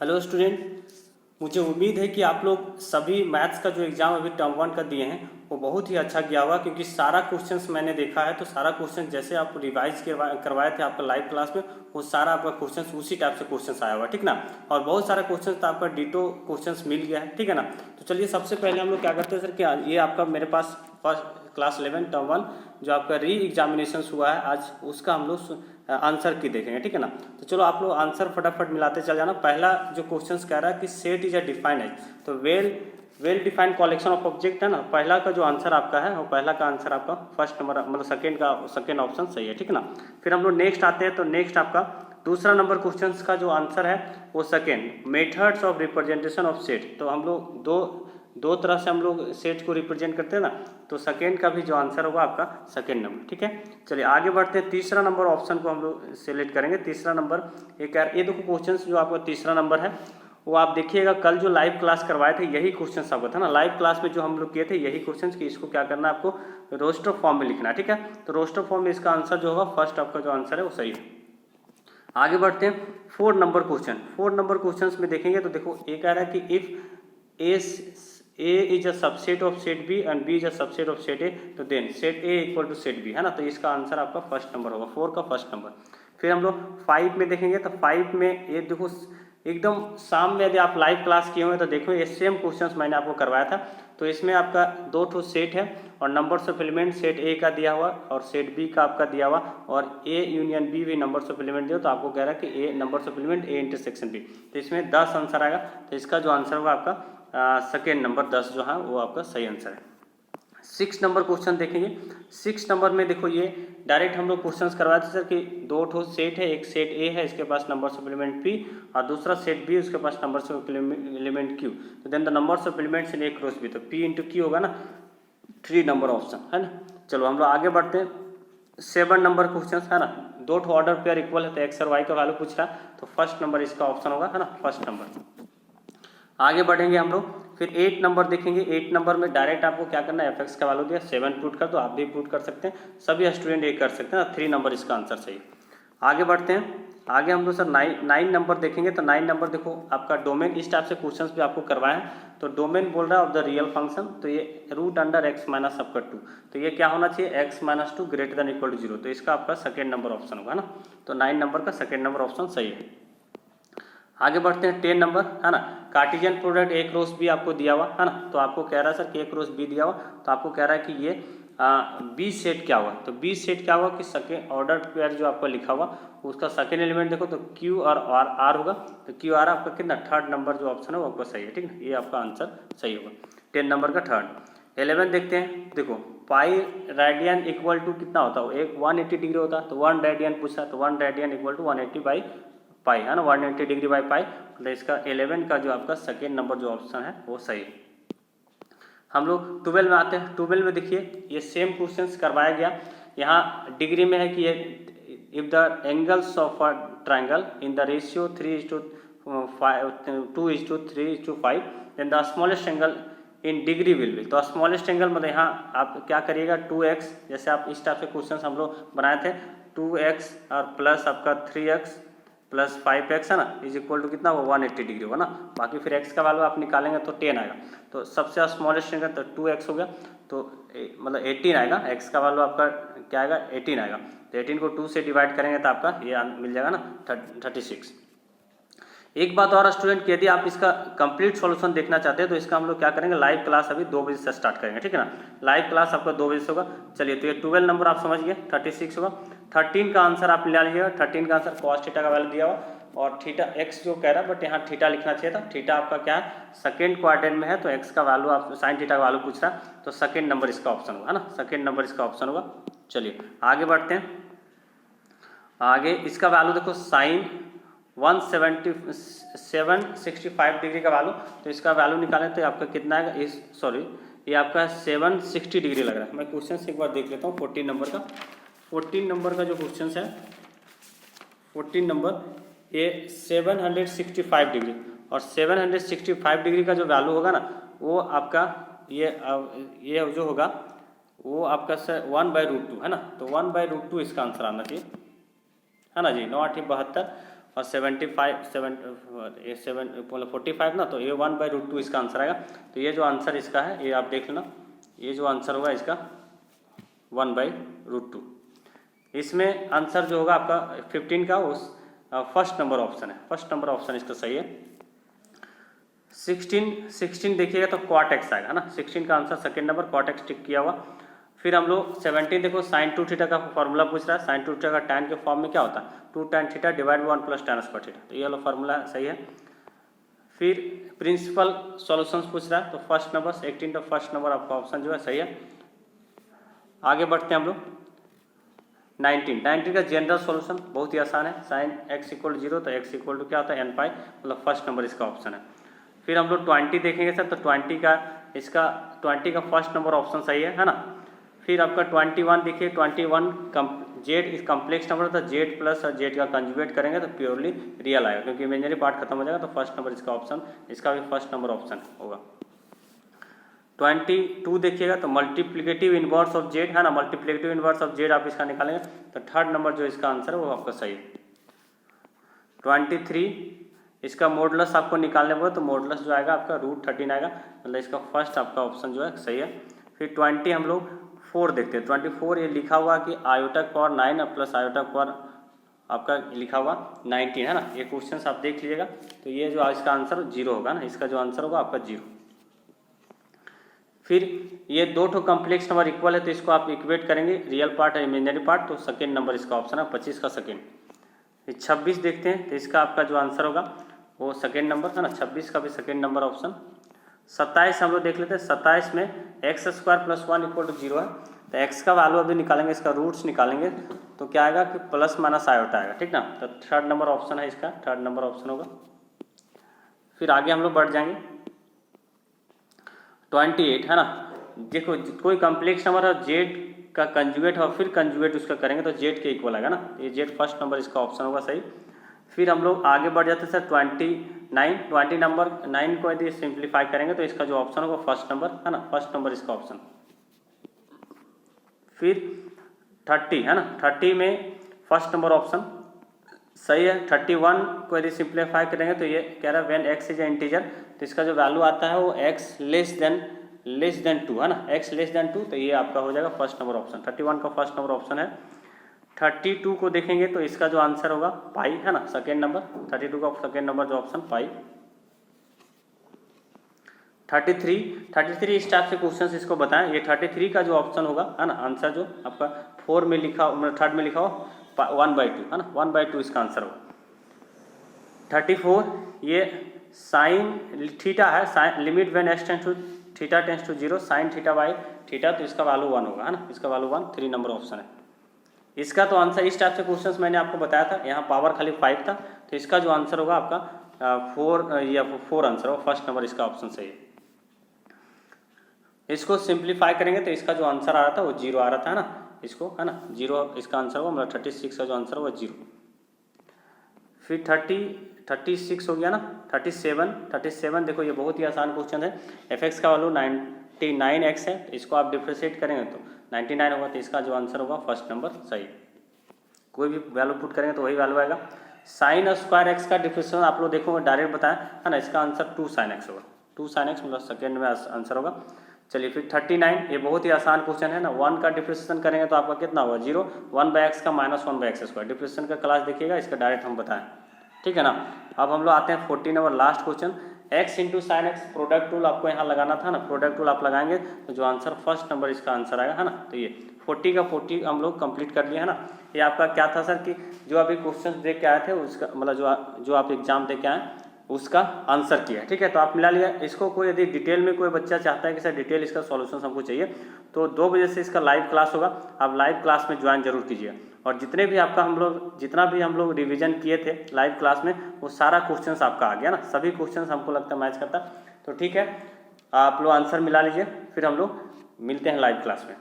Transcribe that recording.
Hello student, मुझे उम्मीद है कि आप लोग सभी मैथ्स का जो एग्ज़ाम अभी टर्म वन का दिए हैं वो बहुत ही अच्छा गया होगा, क्योंकि सारा क्वेश्चंस मैंने देखा है। तो सारा क्वेश्चन जैसे आप रिवाइज करवाए थे आपका लाइव क्लास में, वो सारा आपका क्वेश्चंस उसी टाइप से क्वेश्चंस आया हुआ, ठीक ना। और बहुत सारा क्वेश्चंस तो आपका डिटो क्वेश्चंस मिल गया है, ठीक है ना। तो चलिए सबसे पहले हम लोग क्या करते हैं सर, कि ये आपका मेरे पास फर्स्ट क्लास 11 टर्म वन जो आपका री एग्जामिनेशन हुआ है आज, उसका हम लोग आंसर की देखेंगे, ठीक है ना। तो चलो आप लोग आंसर फटाफट मिलाते चल जाना। पहला जो क्वेश्चंस कह रहा है कि सेट इज अ डिफाइंड है, तो well defined collection of object है ना। पहला का जो आंसर आपका है वो पहला का आंसर आपका फर्स्ट नंबर मतलब सेकेंड ऑप्शन सही है, ठीक है ना। फिर हम लोग नेक्स्ट आते हैं, तो नेक्स्ट आपका दूसरा नंबर क्वेश्चन का जो आंसर है वो second methods of representation of set. तो हम लोग दो तरह से हम लोग सेट को रिप्रेजेंट करते हैं ना, तो सेकेंड का भी जो आंसर होगा आपका सेकेंड नंबर, ठीक है। चलिए आगे बढ़ते हैं, तीसरा नंबर ऑप्शन को हम लोग सेलेक्ट करेंगे। तीसरा नंबर ये देखो क्वेश्चन जो आपका तीसरा नंबर है वो आप देखिएगा, कल जो लाइव क्लास करवाए थे यही क्वेश्चन आपका था ना। लाइव क्लास में जो हम लोग किए थे यही क्वेश्चन कि इसको क्या करना है, आपको रोस्टर फॉर्म में लिखना है, ठीक है। तो रोस्टर फॉर्म में इसका आंसर जो होगा फर्स्ट आपका जो आंसर है वो सही है। आगे बढ़ते हैं, फोर नंबर क्वेश्चन में देखेंगे तो देखो ये कह रहा है कि if A is a subset of set B and B is a subset of set A, तो then set A equal to set B है ना। तो इसका आंसर आपका फर्स्ट नंबर होगा, 4 का फर्स्ट नंबर। फिर हम लोग 5 में देखेंगे, तो 5 में ये देखो एकदम शाम में यदि आप लाइव क्लास किए हुए तो देखो ये सेम क्वेश्चंस मैंने आपको करवाया था। तो इसमें आपका दो ठो सेट है और नंबर्स ऑफ एलिमेंट सेट ए का दिया हुआ और सेट बी का आपका दिया हुआ, और ए यूनियन बी भी नंबर्स ऑफ एलिमेंट दिया, तो आपको कह रहा है कि A numbers of element A intersection B. तो इसमें 10 आंसर आएगा, तो इसका जो आंसर होगा आपका सेकेंड नंबर 10 जो है वो आपका सही आंसर है। 6 नंबर क्वेश्चन देखेंगे। 6 नंबर में देखो ये डायरेक्ट हम लोग क्वेश्चंस करवाए थे सर कि दो ठो सेट है, एक सेट ए है इसके पास नंबर्स ऑफ एलिमेंट पी और दूसरा सेट बी उसके पास नंबर्स ऑफ एलिमेंट क्यू। तो then the numbers of elements in A cross B, तो पी इंटू क्यू होगा ना, 3 नंबर ऑप्शन है ना। चलो हम लोग आगे बढ़ते हैं, 7 नंबर क्वेश्चन है ना। दो ठो ऑर्डर पेयर इक्वल है तो एक्स और वाई का वैल्यू पूछ रहा है, तो फर्स्ट नंबर इसका ऑप्शन होगा है ना, फर्स्ट नंबर। आगे बढ़ेंगे हम लोग, फिर 8 नंबर देखेंगे। 8 नंबर में डायरेक्ट आपको क्या करना है, एफ का वैल्यू दिया 7 पुट कर दो, आप भी पुट कर सकते हैं, सभी स्टूडेंट ये कर सकते हैं ना। 3 नंबर इसका आंसर सही। आगे बढ़ते हैं, आगे हम लोग सर 9 नंबर देखेंगे। तो 9 नंबर देखो आपका डोमेन, इस टाइप से क्वेश्चंस भी आपको करवाए हैं। तो डोमेन बोल रहा है ऑफ द रियल फंक्शन, तो ये रूट अंडर एक्स माइनस सबका 2, तो ये क्या होना चाहिए, x minus 2 greater than equal to 0, तो इसका आपका सेकेंड नंबर ऑप्शन होगा ना। तो 9 नंबर का सेकेंड नंबर ऑप्शन सही है। आगे बढ़ते हैं 10 नंबर है ना। Cartesian product A cross B आपको दिया हुआ है ना, तो आपको कह रहा है सर कि ए क्रॉस बी दिया हुआ, तो आपको कह रहा है कि ये बी सेट क्या हुआ, तो बी सेट क्या हुआ कि सेकेंड ऑर्डर पेयर जो आपको लिखा हुआ उसका सेकेंड एलिमेंट देखो तो क्यू और आर होगा, तो क्यू आर आपका कितना थर्ड नंबर जो ऑप्शन है वो आपका सही है, ठीक है, ये आपका आंसर सही होगा 10 नंबर का थर्ड। 11 देखते हैं, देखो पाई रेडियन इक्वल टू कितना होता है, एक 180 डिग्री होता है, तो 1 रेडियन पूछा, तो 1 radian equal to 180 by pi है ना, 180 डिग्री बाई पाई, मतलब इसका 11 का जो आपका सेकेंड नंबर जो ऑप्शन है वो सही है। हम लोग 12 में आते हैं। 12 में देखिए ये सेम क्वेश्चंस करवाया गया, यहाँ डिग्री में है कि ये if the angles of a triangle in the ratio 2:3:5 then the smallest angle in degree will be, तो स्मॉलेस्ट एंगल मतलब यहाँ आप क्या करिएगा 2x, जैसे आप इस टाइप से क्वेश्चन हम लोग बनाए थे 2x और प्लस आपका 3x प्लस 5x है ना, इज इक्वल टू कितना वो 180 डिग्री होगा ना। बाकी फिर x का वैल्यू आप निकालेंगे तो 10 आएगा, तो सबसे स्मॉलेस्ट एंगल तो 2x हो गया, तो मतलब 18 आएगा, x का वैल्यू आपका क्या आएगा 18 आएगा, तो 18 को 2 से डिवाइड करेंगे तो आपका ये मिल जाएगा ना 36। एक बात और स्टूडेंट, यदि आप इसका कंप्लीट सॉल्यूशन देखना चाहते हैं तो इसका हम लोग क्या करेंगे, लाइव क्लास अभी 2 बजे से स्टार्ट करेंगे, ठीक है ना। लाइव क्लास आपका 2 बजे से होगा। चलिए तो ये 12 नंबर आप समझ गए, 36 होगा। 13 का आंसर आप ले लीजिएगा। 13 का आंसर कॉस थीटा का वैल्यू दिया हुआ और थीटा एक्स जो कह रहा है, बट यहाँ थीटा लिखना चाहिए था। थीटा आपका क्या है सेकेंड क्वाड्रेंट में है, तो एक्स का वैल्यू आप साइन थीटा का वैल्यू पूछ रहा है, तो सेकेंड नंबर इसका ऑप्शन होगा ना, सेकेंड नंबर इसका ऑप्शन होगा। चलिए आगे बढ़ते हैं, आगे इसका वैल्यू देखो साइन 765 डिग्री का वैल्यू, तो इसका वैल्यू निकालें तो आपका कितना है, इस सॉरी ये आपका 760 डिग्री लग रहा है। मैं क्वेश्चन से एक बार देख लेता हूँ 14 नंबर का। 14 नंबर का जो क्वेश्चन है 14 नंबर ये 765 डिग्री, और 765 डिग्री का जो वैल्यू होगा ना वो आपका ये जो होगा वो आपका 1/√2 है ना, तो 1/√2 इसका आंसर आना चाहिए है ना जी। 9 8 72 और 45 ना, तो ये 1/√2 इसका आंसर आएगा। तो ये जो आंसर इसका है ये आप देख लेना, ये जो आंसर होगा इसका 1/√2। इसमें आंसर जो होगा आपका 15 का उस फर्स्ट नंबर ऑप्शन है, फर्स्ट नंबर ऑप्शन इसका सही है। 16 देखिएगा तो क्वाट एक्स आएगा ना, 16 का आंसर सेकेंड नंबर क्वाट एक्स टिक किया हुआ। फिर हम लोग 17 देखो sin 2 थीटा का फॉर्मूला पूछ रहा है, sin 2 थीटा का tan के फॉर्म में क्या होता है 2 tan theta divide 1 + tan square theta, तो ये वाला फॉर्मूला सही है। फिर प्रिंसिपल सॉल्यूशंस पूछ रहा है, तो फर्स्ट नंबर 18 का फर्स्ट नंबर आपका ऑप्शन जो है सही है। आगे बढ़ते हैं हम लोग 19 का जनरल सॉल्यूशन बहुत ही आसान है, sin x = 0 तो x = क्या होता है n पाई, मतलब फर्स्ट नंबर इसका ऑप्शन है। फिर हम लोग 20 देखेंगे सर, तो 20 का फर्स्ट नंबर ऑप्शन सही है ना। फिर आपका 21 देखिए, 21 जेड इस कम्प्लेक्स नंबर था, जेड प्लस और जेड का कंजुगेट करेंगे तो प्योरली रियल आएगा, क्योंकि इमेजिनरी पार्ट खत्म हो जाएगा, तो फर्स्ट नंबर इसका ऑप्शन, इसका भी फर्स्ट नंबर ऑप्शन होगा। 22 देखिएगा तो मल्टीप्लिकेटिव इनवर्स ऑफ जेड है ना, मल्टीप्लिकेटिव इनवर्स ऑफ जेड आप इसका निकालेंगे तो थर्ड नंबर जो इसका आंसर है वो आपका सही है। 23 इसका मॉडुलस आपको निकालने पर, तो मॉडुलस जो आएगा आपका √13 आएगा, मतलब इसका फर्स्ट आपका ऑप्शन जो है सही है। फिर 20 हम लोग 4 देखते हैं, 24 ये लिखा हुआ कि आयोटा की पावर 9 प्लस आयोटा की पावर आपका लिखा हुआ 19 है ना, ये क्वेश्चन आप देख लीजिएगा। तो ये जो इसका आंसर 0 होगा ना, इसका जो आंसर होगा आपका 0। फिर ये दो ठो कम्प्लेक्स नंबर इक्वल है, तो इसको आप इक्वेट करेंगे, रियल पार्ट है इमेजिनरी पार्ट, तो सेकेंड नंबर इसका ऑप्शन है 25 का सेकेंड। 26 देखते हैं, तो इसका आपका जो आंसर होगा वो सेकेंड नंबर है ना, 26 का भी सेकेंड नंबर ऑप्शन। 27 हम लोग देख लेते हैं, 27 में x² + 1 = 0 है, तो x का वैल्यू अभी निकालेंगे, इसका रूट्स निकालेंगे तो क्या आएगा कि प्लस माइनस आयोटा आएगा, ठीक ना। तो थर्ड नंबर ऑप्शन है इसका, थर्ड नंबर ऑप्शन होगा। फिर आगे हम लोग बढ़ जाएंगे 28 है ना, देखो कोई कम्प्लेक्स नंबर है जेड का कंजुगेट और फिर कंजुगेट उसका करेंगे तो जेड के इक्वल आएगा ना, ये जेड फर्स्ट नंबर इसका ऑप्शन होगा सही। फिर हम लोग आगे बढ़ जाते हैं सर 20 नंबर 9 को यदि सिंप्लीफाई करेंगे तो इसका जो ऑप्शन होगा फर्स्ट नंबर है ना, फर्स्ट नंबर इसका ऑप्शन। फिर 30 है ना, 30 में फर्स्ट नंबर ऑप्शन सही है। 31 को यदि सिंप्लीफाई करेंगे तो ये कह रहा है व्हेन x इज इंटीजर, तो इसका जो वैल्यू आता है वो x लेस देन 2 है ना, x लेस देन 2, तो ये आपका हो जाएगा फर्स्ट नंबर ऑप्शन, 31 का फर्स्ट नंबर ऑप्शन है। 32 को देखेंगे तो इसका जो आंसर होगा पाई है ना, सेकेंड नंबर, 32 का सेकेंड नंबर जो ऑप्शन पाई। 33 इस टाइप से क्वेश्चन इसको बताएं, ये 33 का जो ऑप्शन होगा है ना, आंसर जो आपका 4 में लिखा, मतलब थर्ड में लिखा हो 1/2 है ना, 1/2 इसका आंसर होगा। 34 ये साइन थीटा है, sine limit when x tends to theta tends to 0 sine theta by theta, तो इसका वैल्यू 1 होगा है ना, इसका वैल्यू 1, 3 नंबर ऑप्शन है इसका। तो आंसर इस टाइप से क्वेश्चंस मैंने आपको बताया था, यहाँ पावर खाली 5 था, तो इसका जो आंसर होगा आपका 4 आंसर होगा, फर्स्ट नंबर इसका ऑप्शन सही है। इसको सिंप्लीफाई करेंगे तो इसका जो आंसर आ रहा था वो 0 आ रहा था है ना, इसको है ना 0 इसका आंसर होगा, मतलब 36 का जो आंसर होगा 0। फिर 36 हो गया ना, 37 देखो ये बहुत ही आसान क्वेश्चन है, fx का वैल्यू 99x है, इसको आप डिफ्रेंशिएट करेंगे तो 99 होगा, तो इसका जो आंसर होगा फर्स्ट नंबर सही। कोई भी वैल्यू पुट करेंगे तो वही वैल्यू आएगा। साइन स्क्वायर एक्स का डिफ्रेंशिएशन आप लोग देखोगे डायरेक्ट बताएं है ना, इसका आंसर 2 sin x होगा, 2 sin x मतलब सेकेंड में आंसर होगा। चलिए फिर 39 ये बहुत ही आसान क्वेश्चन है ना, 1 का डिफ्रेंशिएशन करेंगे तो आपका कितना होगा 0, 1/x का -1/x², डिफ्रेंशिएशन का क्लास देखिएगा, इसका डायरेक्ट हम बताएं, ठीक है ना। अब हम लोग आते हैं 14 number last question, x × sin x product rule आपको यहाँ लगाना था ना, प्रोडक्ट रूल आप लगाएंगे तो जो आंसर फर्स्ट नंबर इसका आंसर आएगा है ना। तो ये 40 का 40 हम लोग कंप्लीट कर लिए है ना। ये आपका क्या था सर कि जो अभी क्वेश्चन देख के आए थे उसका मतलब जो आप एग्जाम दे के आए उसका आंसर किया, ठीक है। तो आप मिला लिया इसको। कोई यदि डिटेल में कोई बच्चा चाहता है कि सर डिटेल इसका सॉल्यूशन हमको चाहिए तो 2 बजे से इसका लाइव क्लास होगा, आप लाइव क्लास में ज्वाइन जरूर कीजिए। और जितना भी हम लोग रिवीजन किए थे लाइव क्लास में वो सारा क्वेश्चंस आपका आ गया ना, सभी क्वेश्चंस हमको लगता है मैच करता। तो ठीक है, आप लोग आंसर मिला लीजिए, फिर हम लोग मिलते हैं लाइव क्लास में।